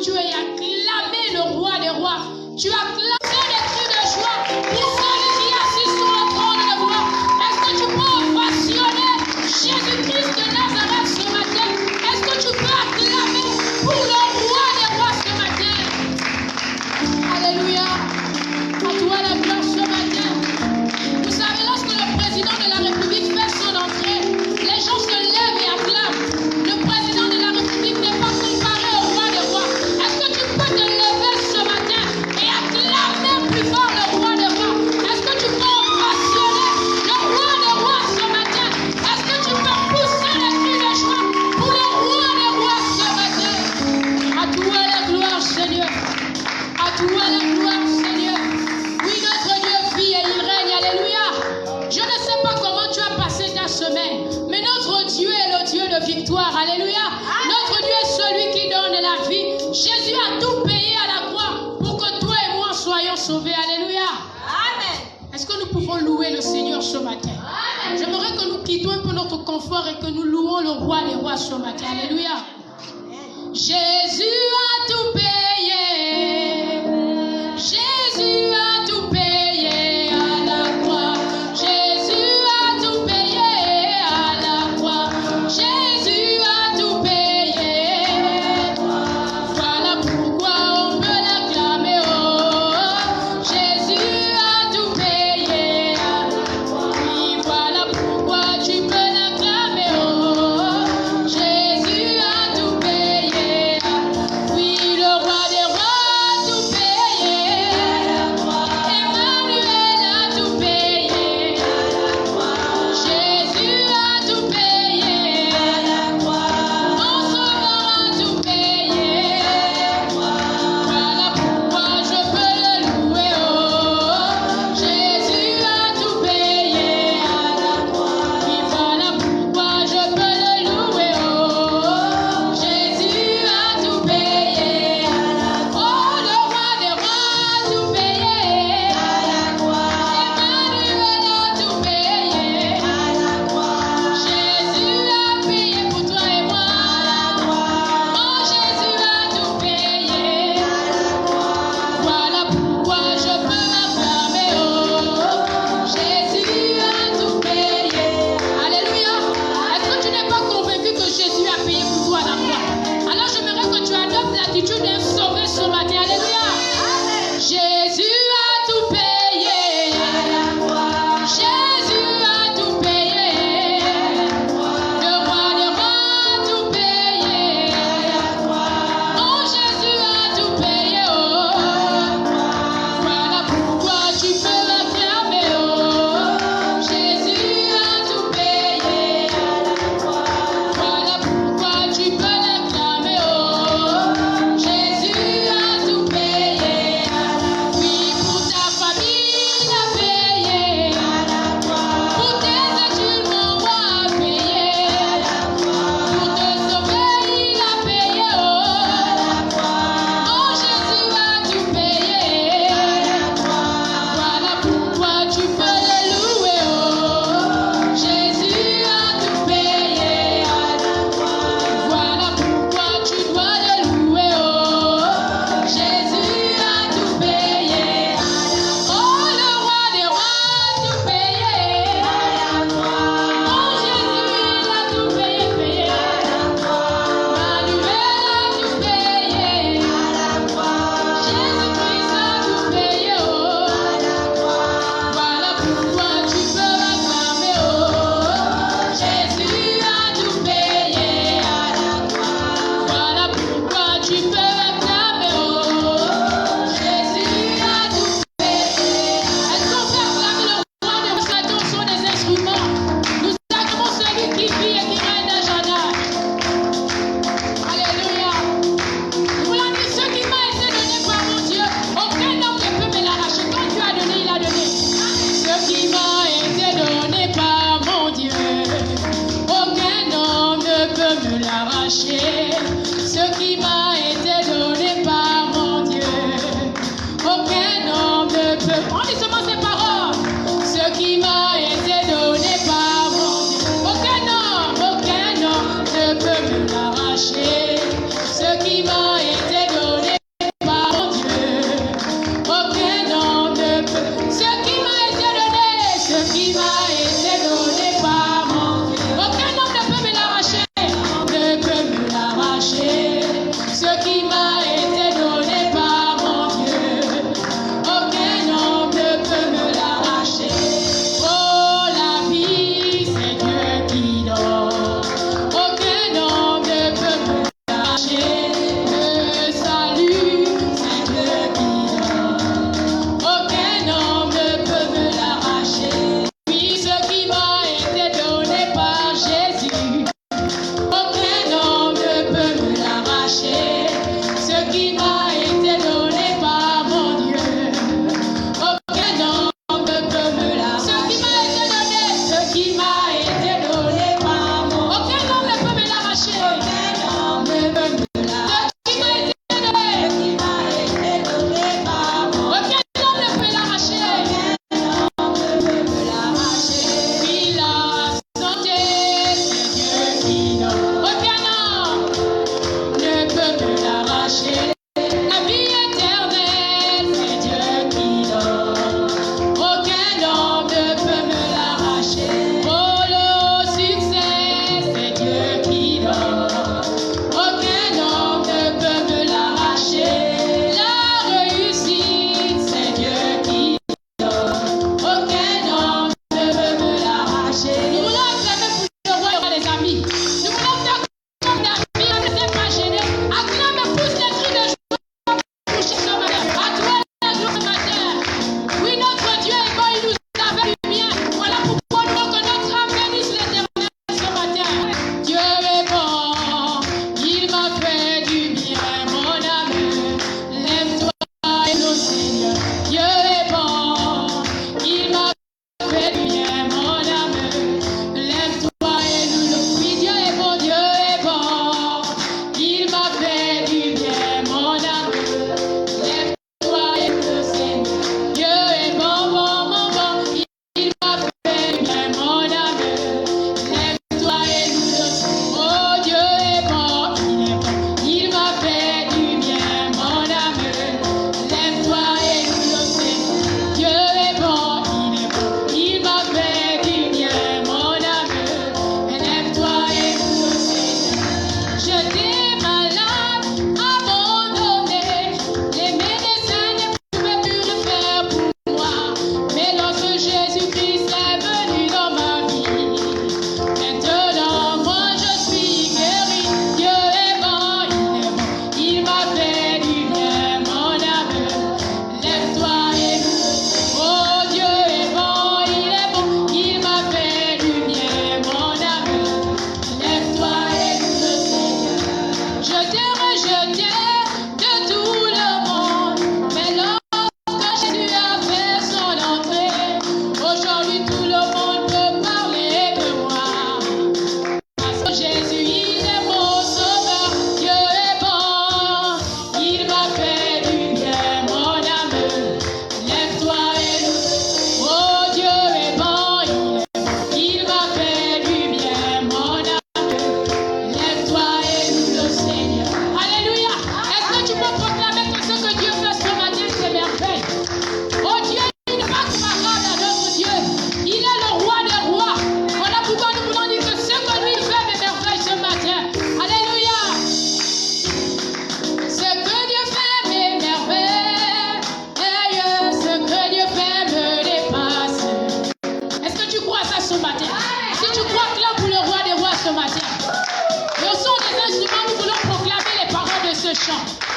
Dieu et acclamer le roi des rois. Tu acclames des cris de joie pour celui qui est assis sur le trône de gloire. Est-ce que tu peux ovationner Jésus-Christ de Nazareth ce matin? Est-ce que tu peux acclamer pour le roi des rois ce matin? Alléluia. À toi la gloire ce matin. Vous savez, lorsque le président de la République fait son entrée, les gens se lèvent et acclament. Le président de la République n'est pas comparé au roi des rois. Est-ce que tu peux te lever ce matin et acclamer plus fort le roi des rois? Est-ce que tu peux ovationner le roi des rois ce matin? Est-ce que tu peux pousser les cris de joie pour le roi des rois ce matin? À toi la gloire, Seigneur. À toi la gloire, Seigneur. Oui, notre Dieu vit et il règne. Alléluia. Je ne sais pas comment tu as passé ta semaine, mais notre Dieu est le Dieu de victoire. Alléluia. Notre Dieu est celui qui donne la vie. Jésus a tout payé à la croix pour que toi et moi soyons sauvés. Alléluia. Amen. Est-ce que nous pouvons louer le Seigneur ce matin? J'aimerais que nous quittions un peu notre confort et que nous louons le roi des rois ce matin. Alléluia. Jésus a tout payé. Jésus a tout payé à la croix. Jésus a tout payé à la croix. Jésus a tout payé. Voilà pourquoi on peut l'acclamer. Oh, Jésus a tout payé à la croix. Oui, voilà pourquoi tu peux l'acclamer. Oh, Jésus a tout payé à la croix.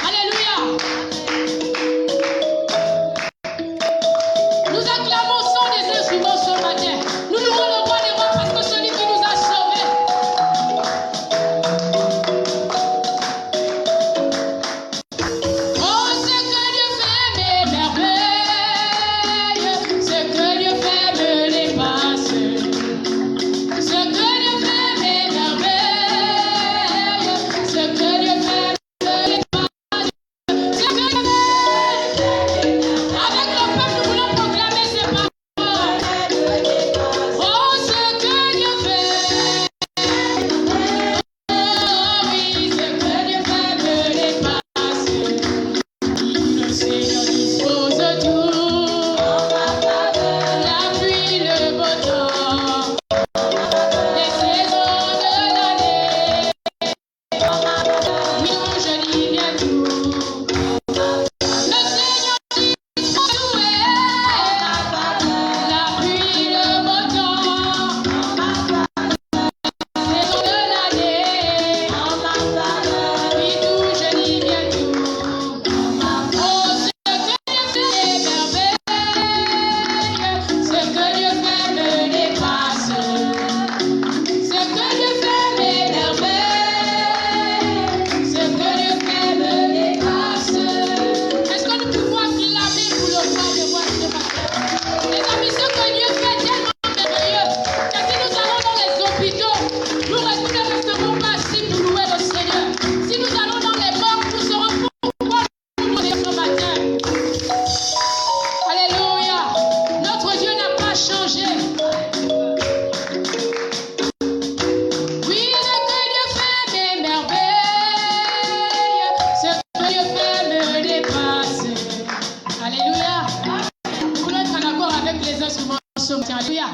Alléluia. Nous acclamons son des instruments ce matin. Nous louons le roi des rois parce que celui qui nous a sauvés. Oh, ce que Dieu fait mes merveilles, ce que Dieu fait me dépasse. Ce que Dieu fait mes merveilles, ce que Dieu fait me dépasse. Ce que Dieu fait. Avec le peuple, nous voulons proclamer ces paroles. Oh, ce que Dieu fait. Oh oui, ce que Dieu fait me dépasse. Le Seigneur dispose tout. La pluie, le beau temps, les saisons de l'année. Oui, je dis bien tout. Le Seigneur dispose tout. La pluie, le beau temps, les saisons de l'année. Oui, tout, je dis bien tout. Oh, ce que Dieu fait merveille, ce que Dieu fait me dépasse. Ce que Dieu fait mes merveilles, ce que Dieu fait me dépasse. Est-ce que nous pouvons acclamer pour le roi des rois ce matin? Les amis, ce que Dieu fait tellement merveilleux que si nous allons dans les hôpitaux, nous ne resterons pas assis pour louer le Seigneur. Si nous allons dans les morts, nous serons pourquoi nous louer ce matin. Alléluia. Notre Dieu n'a pas changé. Oui, ce que Dieu fait mes merveilles, ce que Dieu fait me dépasse. Alléluia. Nous voulons être en accord avec les instruments ce matin. Alléluia.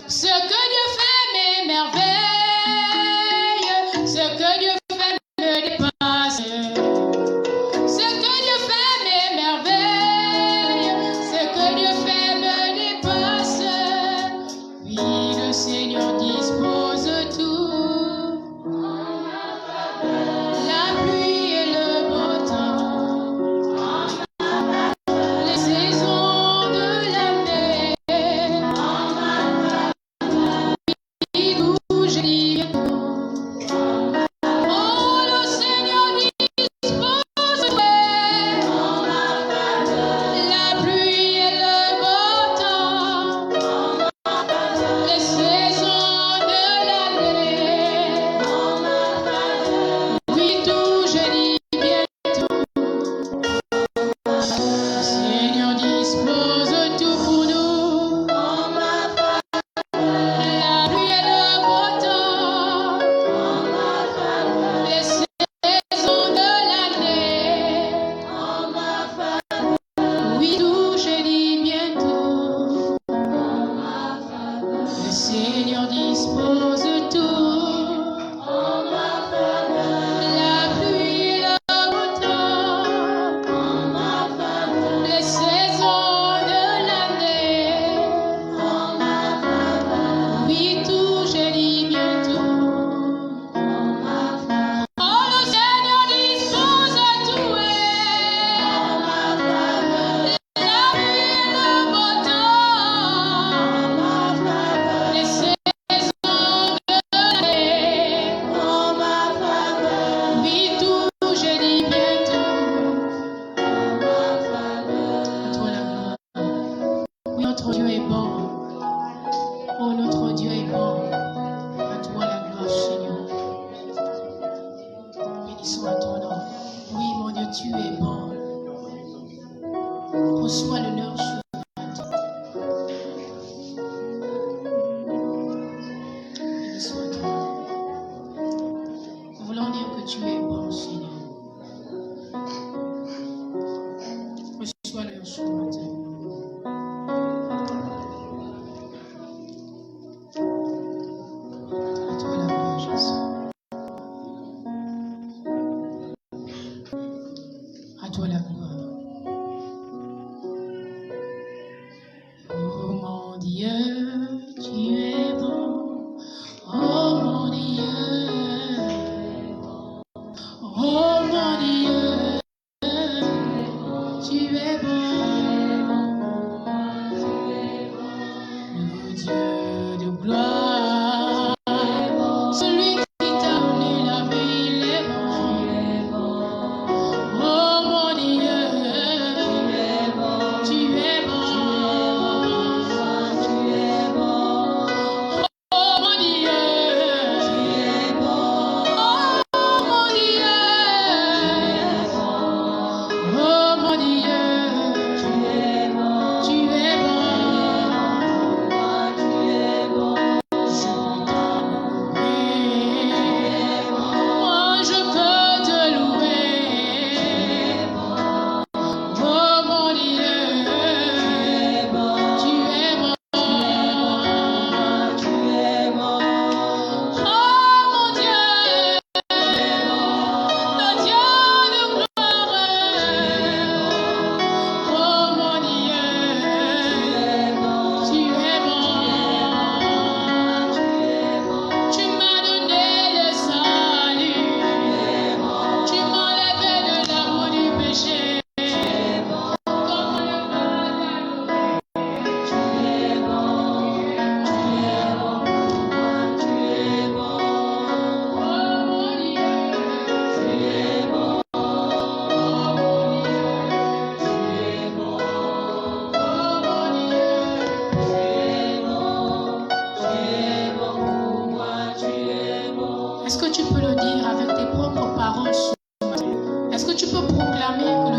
Ce que Dieu fait mes merveilles, ce que Dieu fait me dépasse. Ce que Dieu fait mes merveilles, ce que Dieu fait me dépasse. Oui, le Seigneur dispose tout. La pluie et le beau temps, les saisons de l'année. Oui, tout, je dis tout. Oh, le Seigneur dispose tout. La pluie et le beau temps, les saisons de l'année. Oui, tout, je dis bien tout. Le Seigneur dispose tout pour nous. La pluie et le beau temps, les saisons de l'année. Oui, tout, je dis bien tout. Le Seigneur dispose tout. La pluie et le beau temps, les saisons de l'année. Oui, tout, je dis bien tout. Oh, le Seigneur dispose tout. La pluie et le beau temps, les saisons de l'année. Oui, tout, je dis bien tout. À toi la gloire. Oui, notre Dieu est bon. Oh, notre Dieu est bon. À toi la gloire, Seigneur. Bénissons à ton nom. Oui, mon Dieu, tu es bon. Reçois l'honneur ce matin. Bénissons à ton nom. Nous voulons dire que tu es bon, Seigneur. Reçois l'honneur ce matin. À toi la gloire, Jésus. À toi la gloire.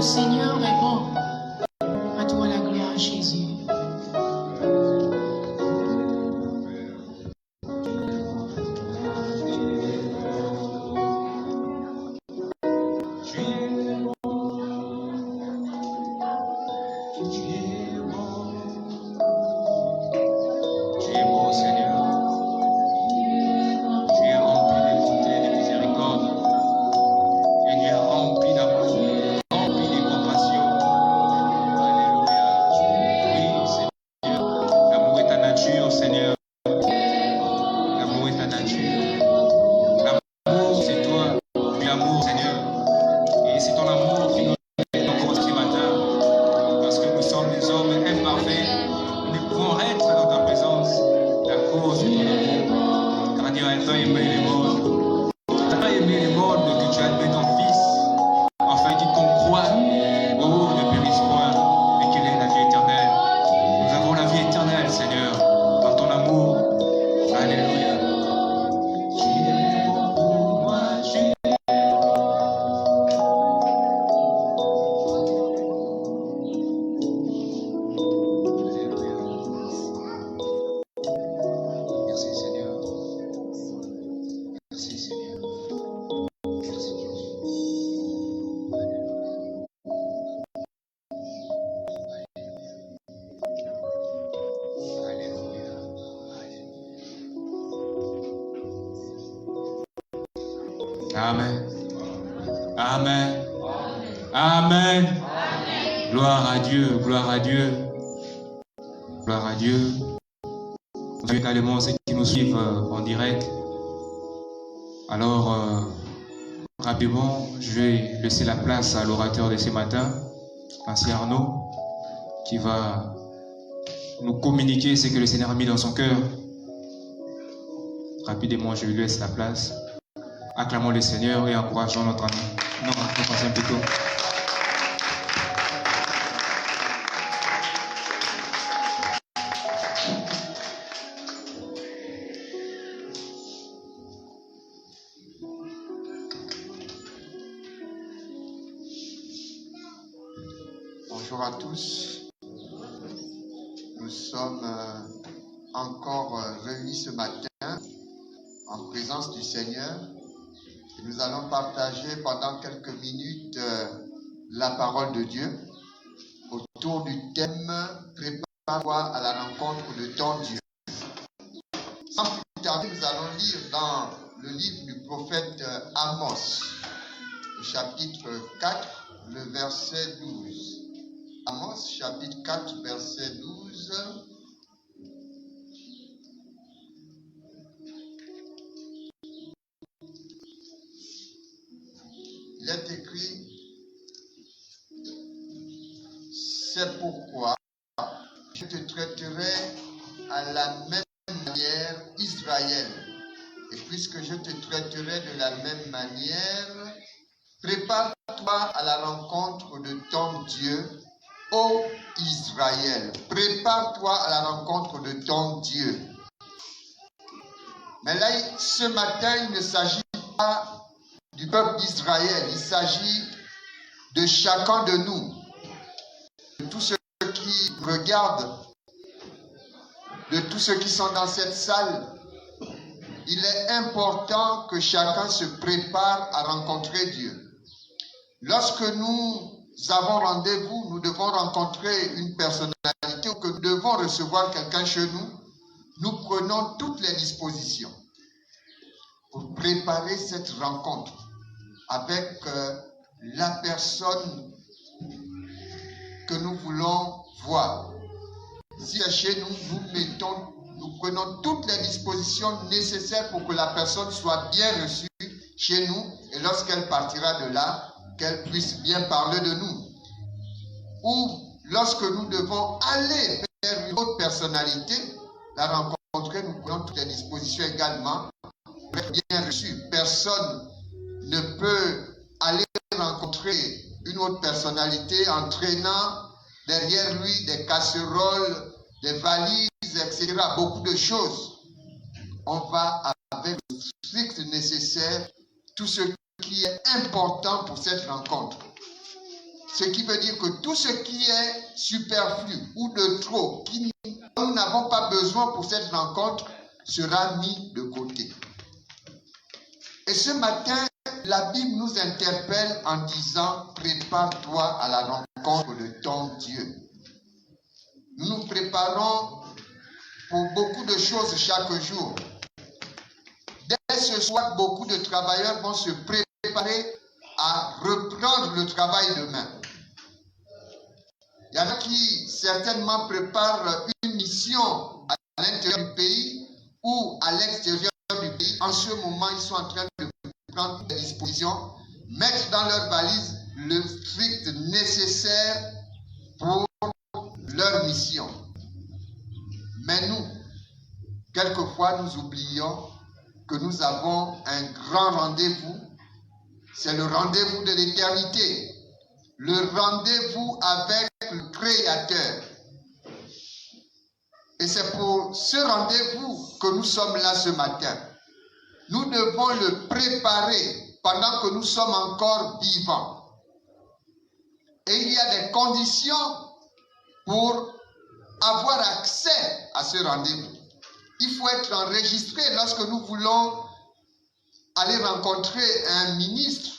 Le Seigneur est bon. À toi la gloire, Jésus. Amen. Amen. Amen. Gloire à Dieu, gloire à Dieu. Gloire à Dieu. Nous également ceux qui nous suivent en direct. Alors, rapidement, je vais laisser la place à l'orateur de ce matin, Ancien Arnaud, qui va nous communiquer ce que le Seigneur a mis dans son cœur. Rapidement, je lui laisse la place. Acclamons le Seigneur et encourageons notre ami. Non, notre ancien plutôt. Bonjour à tous. Nous sommes encore réunis ce matin en présence du Seigneur. Et nous allons partager pendant quelques minutes la parole de Dieu autour du thème « Prépare-toi à la rencontre de ton Dieu ». Sans plus tarder, nous allons lire dans le livre du prophète Amos, le chapitre 4, le verset 12. Amos, chapitre 4, verset 12. Il est écrit, c'est pourquoi je te traiterai à la même manière, Israël. Et puisque je te traiterai de la même manière, prépare-toi à la rencontre de ton Dieu, ô Israël. Prépare-toi à la rencontre de ton Dieu. Mais là, ce matin, il ne s'agit pas du peuple d'Israël, il s'agit de chacun de nous, de tous ceux qui regardent, de tous ceux qui sont dans cette salle. Il est important que chacun se prépare à rencontrer Dieu. Lorsque nous avons rendez-vous, nous devons rencontrer une personnalité ou que nous devons recevoir quelqu'un chez nous, nous prenons toutes les dispositions pour préparer cette rencontre avec la personne que nous voulons voir. Si c'est chez nous, nous prenons toutes les dispositions nécessaires pour que la personne soit bien reçue chez nous et lorsqu'elle partira de là, qu'elle puisse bien parler de nous. Ou lorsque nous devons aller vers une autre personnalité, la rencontrer, nous prenons toutes les dispositions également pour être bien reçue. Personne ne peut aller rencontrer une autre personnalité en traînant derrière lui des casseroles, des valises, etc. Beaucoup de choses. On va avec le strict nécessaire, tout ce qui est important pour cette rencontre. Ce qui veut dire que tout ce qui est superflu ou de trop, nous n'avons pas besoin pour cette rencontre, sera mis de côté. Et ce matin, la Bible nous interpelle en disant, prépare-toi à la rencontre de ton Dieu. Nous nous préparons pour beaucoup de choses chaque jour. Dès ce soir, beaucoup de travailleurs vont se préparer à reprendre le travail demain. Il y en a qui certainement préparent une mission à l'intérieur du pays ou à l'extérieur du pays. En ce moment, ils sont en train de prendre des dispositions, mettre dans leur valise le strict nécessaire pour leur mission. Mais nous, quelquefois, nous oublions que nous avons un grand rendez-vous. C'est le rendez-vous de l'éternité. Le rendez-vous avec le Créateur. Et c'est pour ce rendez-vous que nous sommes là ce matin. Nous devons le préparer pendant que nous sommes encore vivants. Et il y a des conditions pour avoir accès à ce rendez-vous. Il faut être enregistré lorsque nous voulons aller rencontrer un ministre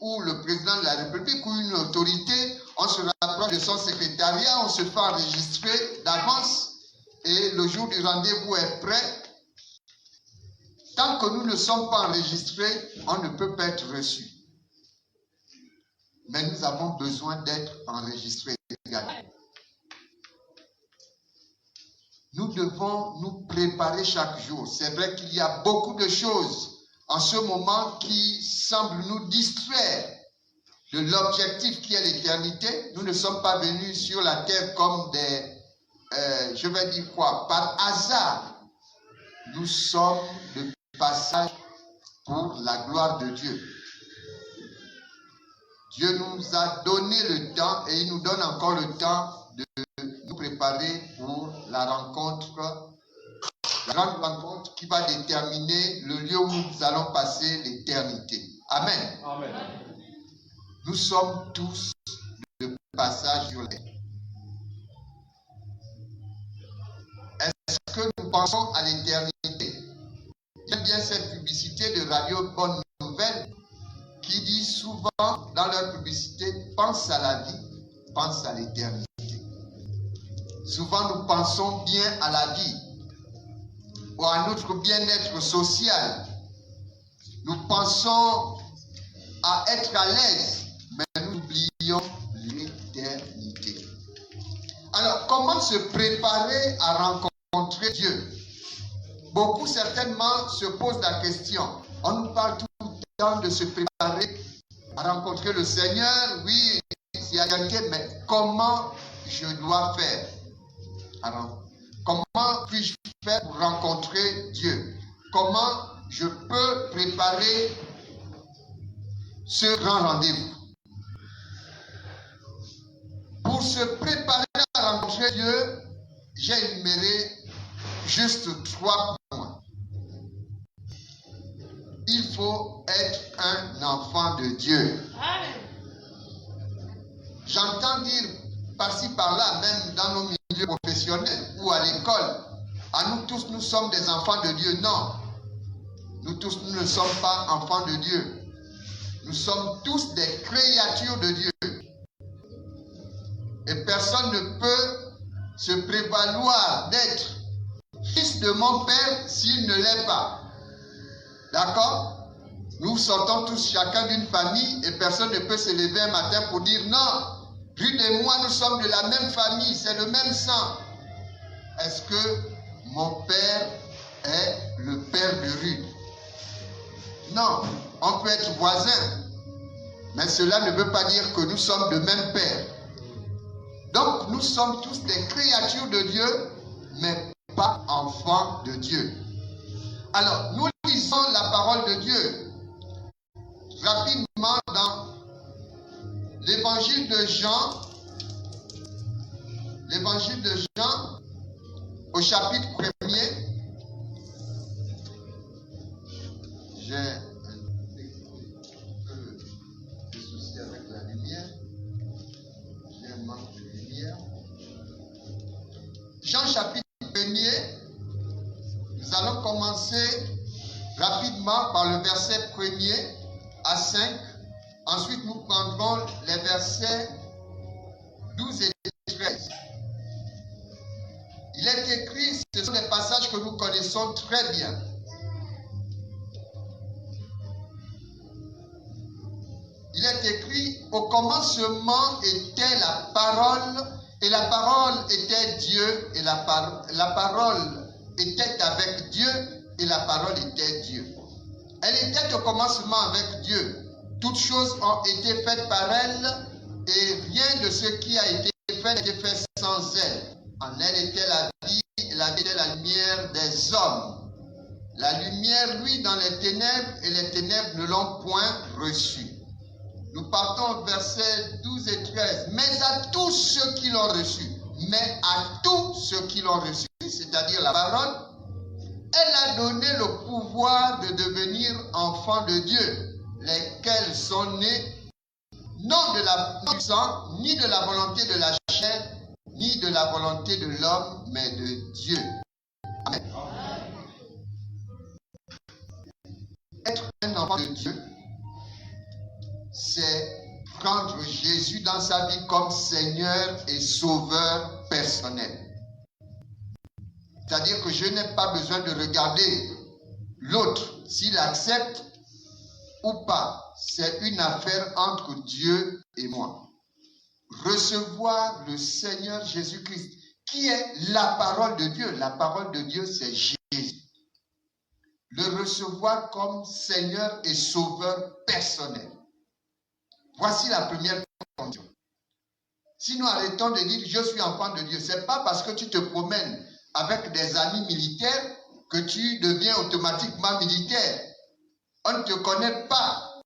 ou le président de la République ou une autorité. On se rapproche de son secrétariat, on se fait enregistrer d'avance et le jour du rendez-vous est prêt. Tant que nous ne sommes pas enregistrés, on ne peut pas être reçu. Mais nous avons besoin d'être enregistrés également. Nous devons nous préparer chaque jour. C'est vrai qu'il y a beaucoup de choses en ce moment qui semblent nous distraire de l'objectif qui est l'éternité. Nous ne sommes pas venus sur la terre comme des, je vais dire quoi, par hasard. Nous sommes de passage pour la gloire de Dieu. Dieu nous a donné le temps et il nous donne encore le temps de nous préparer pour la rencontre, la grande rencontre qui va déterminer le lieu où nous allons passer l'éternité. Amen. Amen. Nous sommes tous de passage sur la terre. Est-ce que nous pensons à l'éternité? J'aime bien cette publicité de Radio Bonne Nouvelle qui dit souvent dans leur publicité, pense à la vie, pense à l'éternité. Souvent nous pensons bien à la vie ou à notre bien-être social. Nous pensons à être à l'aise, mais nous oublions l'éternité. Alors, comment se préparer à rencontrer Dieu? Beaucoup certainement se posent la question. On nous parle tout le temps de se préparer à rencontrer le Seigneur. Oui, il y a l'éternité, mais comment je dois faire? Alors, comment puis-je faire pour rencontrer Dieu? Comment je peux préparer ce grand rendez-vous? Pour se préparer à rencontrer Dieu, j'ai énuméré juste 3 points. Il faut être un enfant de Dieu. J'entends dire par-ci par-là, même dans nos milieux professionnels ou à l'école, à nous tous, nous sommes des enfants de Dieu. Non, nous tous, nous ne sommes pas enfants de Dieu. Nous sommes tous des créatures de Dieu. Et personne ne peut se prévaloir d'être fils de mon Père s'il ne l'est pas. D'accord? Nous sortons tous chacun d'une famille et personne ne peut se lever un matin pour dire non, Ruth et moi nous sommes de la même famille, c'est le même sang. Est-ce que mon père est le père de Ruth? Non, on peut être voisins, mais cela ne veut pas dire que nous sommes de même père. Donc nous sommes tous des créatures de Dieu, mais pas enfants de Dieu. Alors, nous lisons la parole de Dieu rapidement dans l'évangile de Jean. L'évangile de Jean, au chapitre 1er. J'ai un peu de soucis avec la lumière. 1er à 5. Ensuite, nous prendrons les versets 12 et 13. Il est écrit, ce sont des passages que nous connaissons très bien. Il est écrit, au commencement était la parole, et la parole était Dieu, et la parole était avec Dieu, et la parole était Dieu. Elle était au commencement avec Dieu. Toutes choses ont été faites par elle, et rien de ce qui a été fait n'était fait sans elle. En elle était la vie, et la vie était la lumière des hommes. La lumière, lui, dans les ténèbres, et les ténèbres ne l'ont point reçue. Nous partons au verset 12 et 13. Mais à tous ceux qui l'ont reçu, mais à tous ceux qui l'ont reçu, c'est-à-dire la parole, elle a donné le pouvoir de devenir enfants de Dieu, lesquels sont nés non de la du sang, ni de la volonté de la chair, ni de la volonté de l'homme, mais de Dieu. Amen. Être un enfant de Dieu, c'est prendre Jésus dans sa vie comme Seigneur et Sauveur personnel. C'est-à-dire que je n'ai pas besoin de regarder l'autre s'il accepte ou pas. C'est une affaire entre Dieu et moi. Recevoir le Seigneur Jésus-Christ, qui est la parole de Dieu. La parole de Dieu, c'est Jésus. Le recevoir comme Seigneur et Sauveur personnel. Voici la première condition. Si nous arrêtons de dire je suis enfant de Dieu, ce n'est pas parce que tu te promènes avec des amis militaires que tu deviens automatiquement militaire. On ne te connaît pas.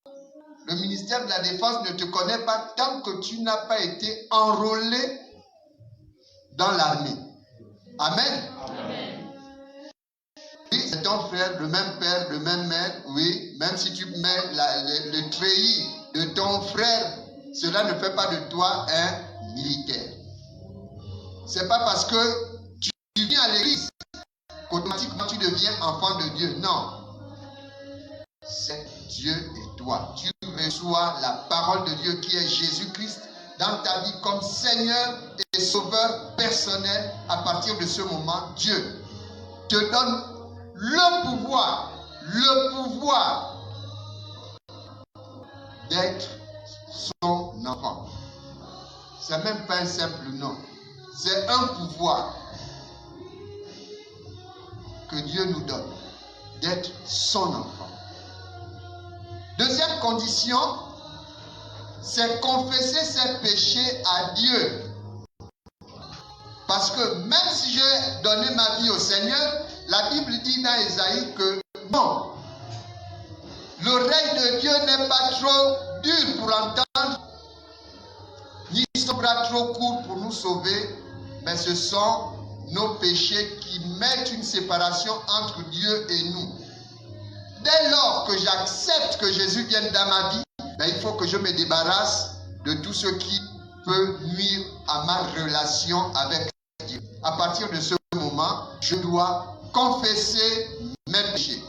Le ministère de la Défense ne te connaît pas tant que tu n'as pas été enrôlé dans l'armée. Amen. Amen. Oui, c'est ton frère, le même père, le même maître, oui, même si tu mets le treillis de ton frère, cela ne fait pas de toi un militaire. C'est pas parce que tu viens à l'église qu'automatiquement tu deviens enfant de Dieu. Non. C'est Dieu et toi. Tu reçois la parole de Dieu qui est Jésus-Christ dans ta vie comme Seigneur et Sauveur personnel. À partir de ce moment, Dieu te donne le pouvoir d'être son enfant. C'est même pas un simple nom. C'est un pouvoir que Dieu nous donne d'être son enfant. Deuxième condition, c'est confesser ses péchés à Dieu. Parce que même si j'ai donné ma vie au Seigneur, la Bible dit dans Ésaïe que non, l'oreille de Dieu n'est pas trop dure pour entendre, ni son bras trop court pour nous sauver, mais ce sont nos péchés qui mettent une séparation entre Dieu et nous. Dès lors que j'accepte que Jésus vienne dans ma vie, il faut que je me débarrasse de tout ce qui peut nuire à ma relation avec Dieu. À partir de ce moment, je dois confesser mes péchés.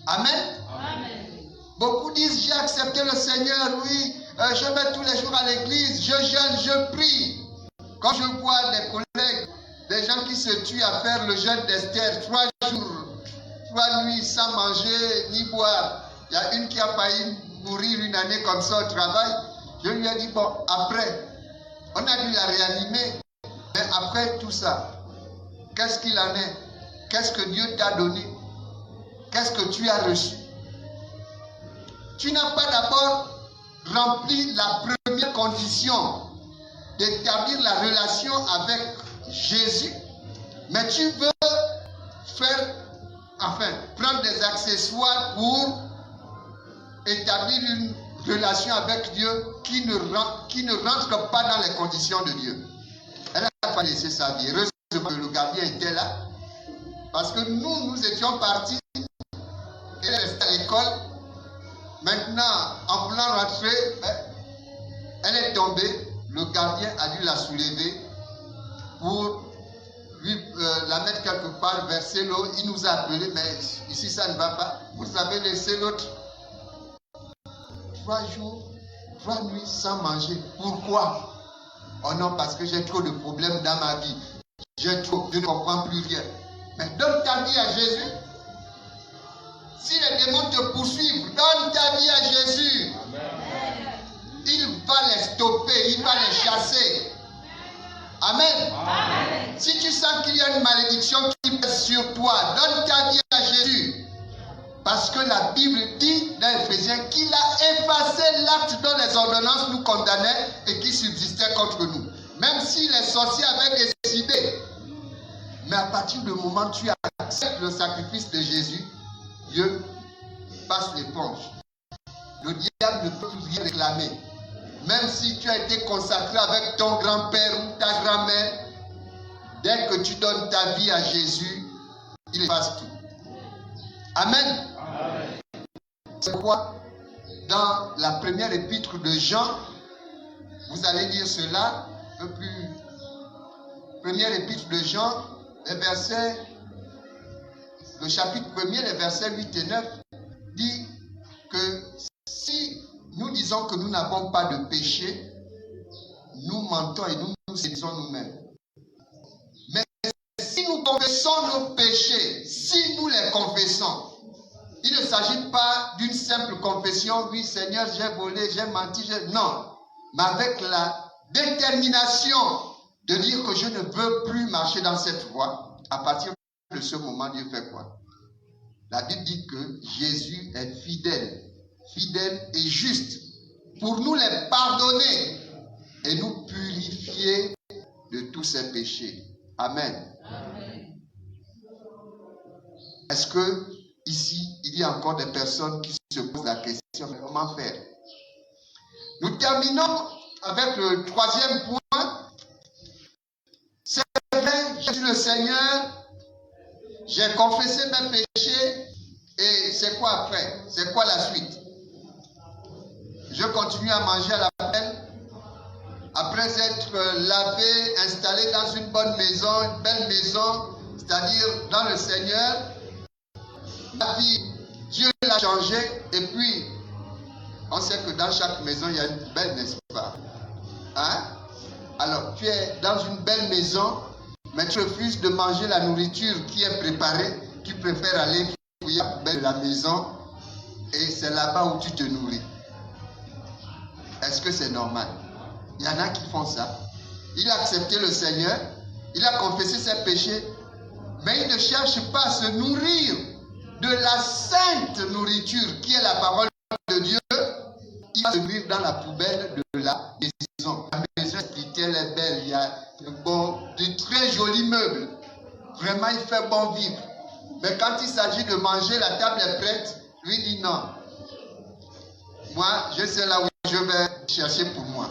Amen. Amen. Beaucoup disent, j'ai accepté le Seigneur, oui, je vais tous les jours à l'église, je jeûne, je prie. Quand je vois des collègues, des gens qui se tuent à faire le jeûne d'Esther, 3 jours, 3 nuits sans manger ni boire. Il y a une qui a failli mourir une année comme ça au travail. Je lui ai dit, bon, après, on a dû la réanimer. Mais après tout ça, qu'est-ce qu'il en est? Qu'est-ce que Dieu t'a donné? Qu'est-ce que tu as reçu? Tu n'as pas d'abord rempli la première condition d'établir la relation avec Jésus, mais tu veux prendre des accessoires pour établir une relation avec Dieu qui ne rentre pas dans les conditions de Dieu. Elle n'a pas laissé sa vie. Heureusement que le gardien était là, parce que nous étions partis, elle est restée à l'école. Maintenant, en voulant rentrer, elle est tombée. Le gardien a dû la soulever pour la mettre quelque part, verser l'eau. Il nous a appelé, mais ici ça ne va pas. Vous avez laissé l'autre 3 jours, 3 nuits sans manger. Pourquoi? Oh non, parce que j'ai trop de problèmes dans ma vie. Je ne comprends plus rien. Mais donne ta vie à Jésus. Si les démons te poursuivent, donne ta vie à Jésus. Amen. Il va les stopper, il va les chasser. Amen. Amen. Si tu sens qu'il y a une malédiction qui pèse sur toi, donne ta vie à Jésus. Parce que la Bible dit dans Éphésiens qu'il a effacé l'acte dont les ordonnances nous condamnaient et qui subsistait contre nous. Même si les sorciers avaient décidé. Mais à partir du moment où tu acceptes le sacrifice de Jésus, Dieu passe l'éponge. Le diable ne peut plus rien réclamer. Même si tu as été consacré avec ton grand-père ou ta grand-mère, dès que tu donnes ta vie à Jésus, il efface tout. Amen. Amen. C'est pourquoi, dans la première épître de Jean, vous allez lire cela un peu plus. Première épître de Jean, le chapitre 1er, les versets 8 et 9, dit que si nous disons que nous n'avons pas de péché, nous mentons et nous nous séduisons nous-mêmes. Mais si nous confessons nos péchés, si nous les confessons, il ne s'agit pas d'une simple confession, oui Seigneur, j'ai volé, j'ai menti, non, mais avec la détermination de dire que je ne veux plus marcher dans cette voie. À partir de ce moment, Dieu fait quoi? La Bible dit que Jésus est fidèle et juste pour nous les pardonner et nous purifier de tous ces péchés. Amen. Amen. Est-ce que ici, il y a encore des personnes qui se posent la question, mais comment faire? Nous terminons avec le troisième point. C'est vrai, Jésus le Seigneur, j'ai confessé mes péchés et c'est quoi après? C'est quoi la suite? Je continue à manger à la peine. Après être lavé, installé dans une bonne maison, une belle maison, c'est-à-dire dans le Seigneur, ma vie, Dieu l'a changé et puis on sait que dans chaque maison il y a une belle, n'est-ce pas? Hein? Alors tu es dans une belle maison, mais tu refuses de manger la nourriture qui est préparée, tu préfères aller fouiller de la maison et c'est là-bas où tu te nourris. Est-ce que c'est normal? Il y en a qui font ça. Il a accepté le Seigneur, il a confessé ses péchés, mais il ne cherche pas à se nourrir de la sainte nourriture qui est la parole de Dieu. Il va se nourrir dans la poubelle de la maison. La maison spirituelle est belle, il y a de très jolis meubles. Vraiment, il fait bon vivre. Mais quand il s'agit de manger, la table est prête. Lui dit non. Moi, je sais là où je vais chercher pour moi.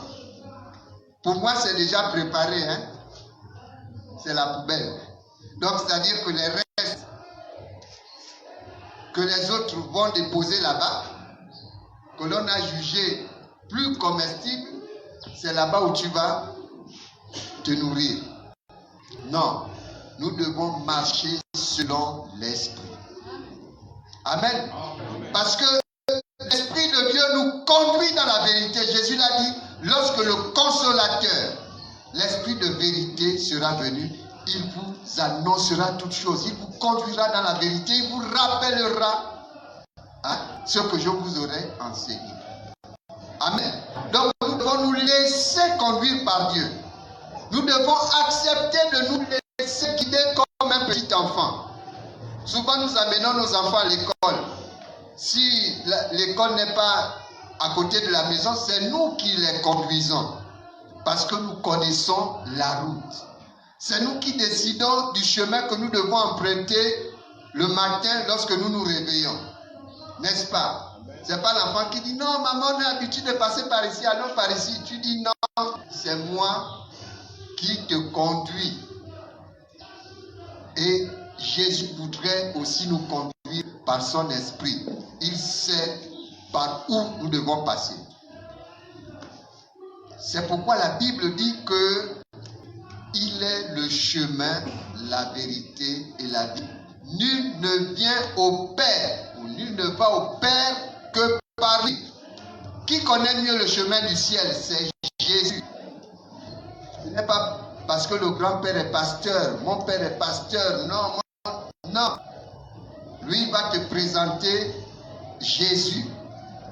Pour moi, c'est déjà préparé. Hein? C'est la poubelle. Donc, c'est-à-dire que les restes que les autres vont déposer là-bas, que l'on a jugé plus comestible, c'est là-bas où tu vas te nourrir. Non, nous devons marcher selon l'Esprit. Amen. Parce que l'Esprit de Dieu nous conduit dans la vérité. Jésus l'a dit, lorsque le Consolateur, l'Esprit de vérité sera venu, il vous annoncera toutes choses. Il vous conduira dans la vérité. Il vous rappellera ce que je vous aurai enseigné. Amen. Donc nous devons nous laisser conduire par Dieu. Nous devons accepter de nous laisser guider comme un petit enfant. Souvent nous amenons nos enfants à l'école. Si l'école n'est pas à côté de la maison, c'est nous qui les conduisons. Parce que nous connaissons la route. C'est nous qui décidons du chemin que nous devons emprunter le matin lorsque nous nous réveillons. N'est-ce pas? Ce n'est pas l'enfant qui dit non, maman, on a l'habitude de passer par ici, allons par ici. Tu dis non, c'est moi qui te conduis. Et Jésus voudrait aussi nous conduire par son esprit. Il sait par où nous devons passer. C'est pourquoi la Bible dit que il est le chemin, la vérité et la vie. Nul ne vient au Père, ou nul ne va au Père que par lui. Qui connaît mieux le chemin du ciel? C'est Jésus. Ce n'est pas parce que le grand-père est pasteur, mon père est pasteur. Non, non. Lui va te présenter Jésus,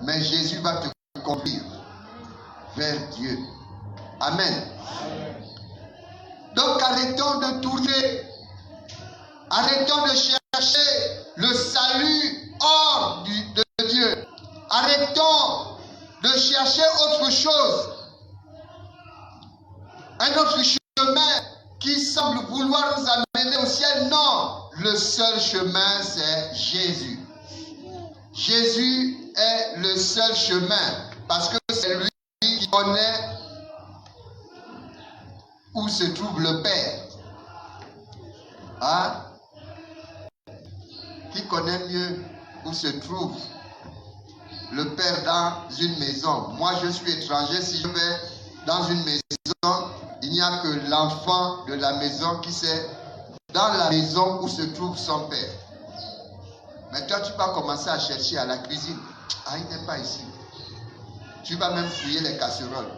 mais Jésus va te conduire vers Dieu. Amen. Donc arrêtons de tourner, arrêtons de chercher le salut hors de Dieu. Arrêtons de chercher autre chose, un autre chemin qui semble vouloir nous amener au ciel. Non, le seul chemin c'est Jésus. Jésus est le seul chemin parce que c'est lui qui connaît où se trouve le Père. Hein? Qui connaît mieux où se trouve le Père dans une maison? Moi, je suis étranger. Si je vais dans une maison, il n'y a que l'enfant de la maison qui sait dans la maison où se trouve son Père. Mais toi, tu vas commencer à chercher à la cuisine. Ah, il n'est pas ici. Tu vas même fouiller les casseroles.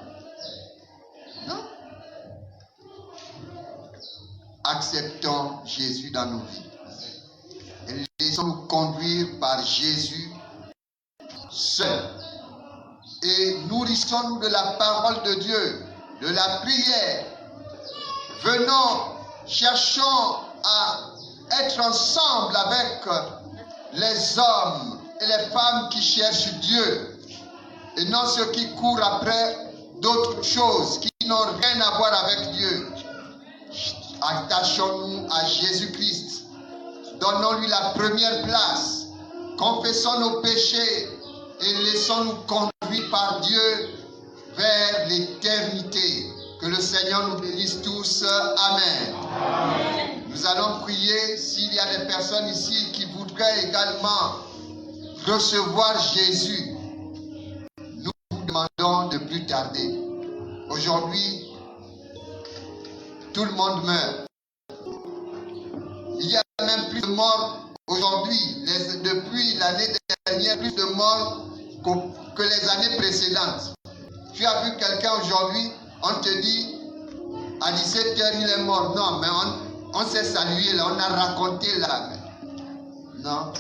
Non. Acceptons Jésus dans nos vies. Et laissons-nous conduire par Jésus seul. Et nourrissons-nous de la parole de Dieu, de la prière. Venons, cherchons à être ensemble avec les hommes et les femmes qui cherchent Dieu. Et non ceux qui courent après d'autres choses qui n'ont rien à voir avec Dieu. Attachons-nous à Jésus-Christ. Donnons-lui la première place. Confessons nos péchés et laissons-nous conduire par Dieu vers l'éternité. Que le Seigneur nous bénisse tous. Amen. Amen. Nous allons prier. S'il y a des personnes ici qui voudraient également recevoir Jésus, nous vous demandons de plus tarder. Aujourd'hui, tout le monde meurt. Il y a même plus de morts aujourd'hui. Depuis l'année dernière, plus de morts que les années précédentes. Tu as vu quelqu'un aujourd'hui, on te dit, à 17h il est mort. Non, mais on s'est salué là, on a raconté là. Non,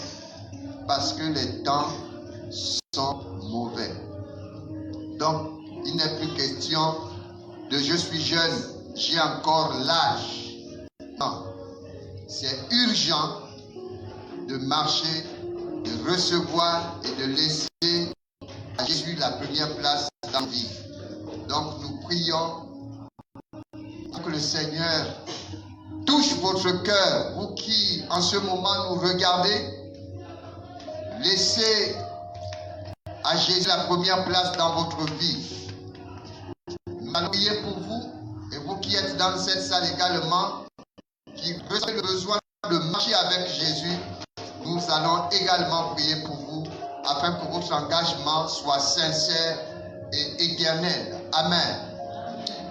parce que les temps sont mauvais. Donc, il n'est plus question de je suis jeune, j'ai encore l'âge. Non, c'est urgent de marcher, de recevoir et de laisser à Jésus la première place dans la vie. Donc nous prions que le Seigneur touche votre cœur, vous qui en ce moment nous regardez. Laissez à Jésus la première place dans votre vie. Nous allons prier pour vous et vous qui êtes dans cette salle également, qui ressentez le besoin de marcher avec Jésus, nous allons également prier pour vous afin que votre engagement soit sincère et éternel. Amen.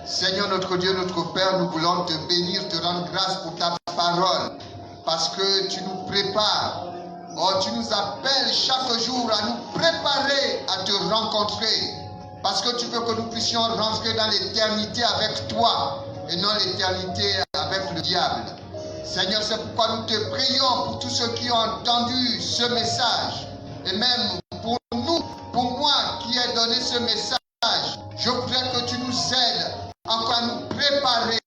Seigneur notre Dieu, notre Père, nous voulons te bénir, te rendre grâce pour ta parole, parce que tu nous prépares. Oh, tu nous appelles chaque jour à nous préparer à te rencontrer, parce que tu veux que nous puissions rentrer dans l'éternité avec toi et non l'éternité avec le diable. Seigneur, c'est pourquoi nous te prions pour tous ceux qui ont entendu ce message, et même pour nous, pour moi qui ai donné ce message. Je voudrais que tu nous aides encore à nous préparer,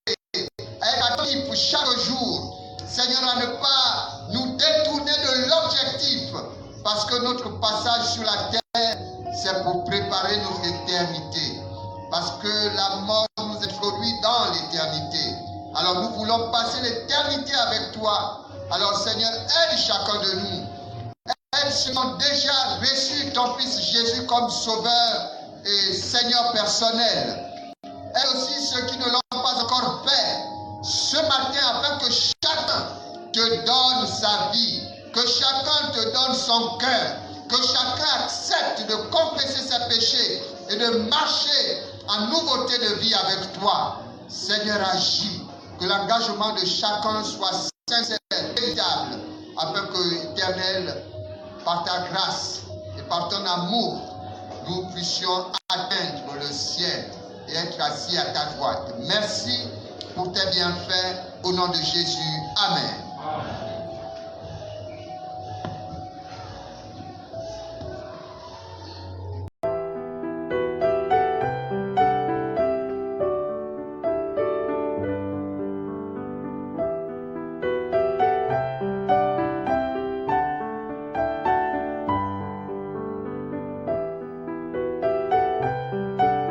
à être actifs chaque jour. Seigneur, à ne pas nous détourner de l'objectif, parce que notre passage sur la terre, c'est pour préparer notre éternité. Parce que la mort nous introduit dans l'éternité. Alors nous voulons passer l'éternité avec toi. Alors Seigneur, aide chacun de nous. Aide ceux qui ont déjà reçu ton Fils Jésus comme Sauveur et Seigneur personnel. Aide aussi ceux qui ne l'ont pas encore fait ce matin, afin que chacun te donne sa vie, que chacun te donne son cœur, que chacun accepte de confesser ses péchés et de marcher en nouveauté de vie avec toi. Seigneur, agis, que l'engagement de chacun soit sincère, véritable, afin que, Éternel, par ta grâce et par ton amour, nous puissions atteindre le ciel et être assis à ta droite. Merci pour tes bienfaits. Au nom de Jésus. Amen.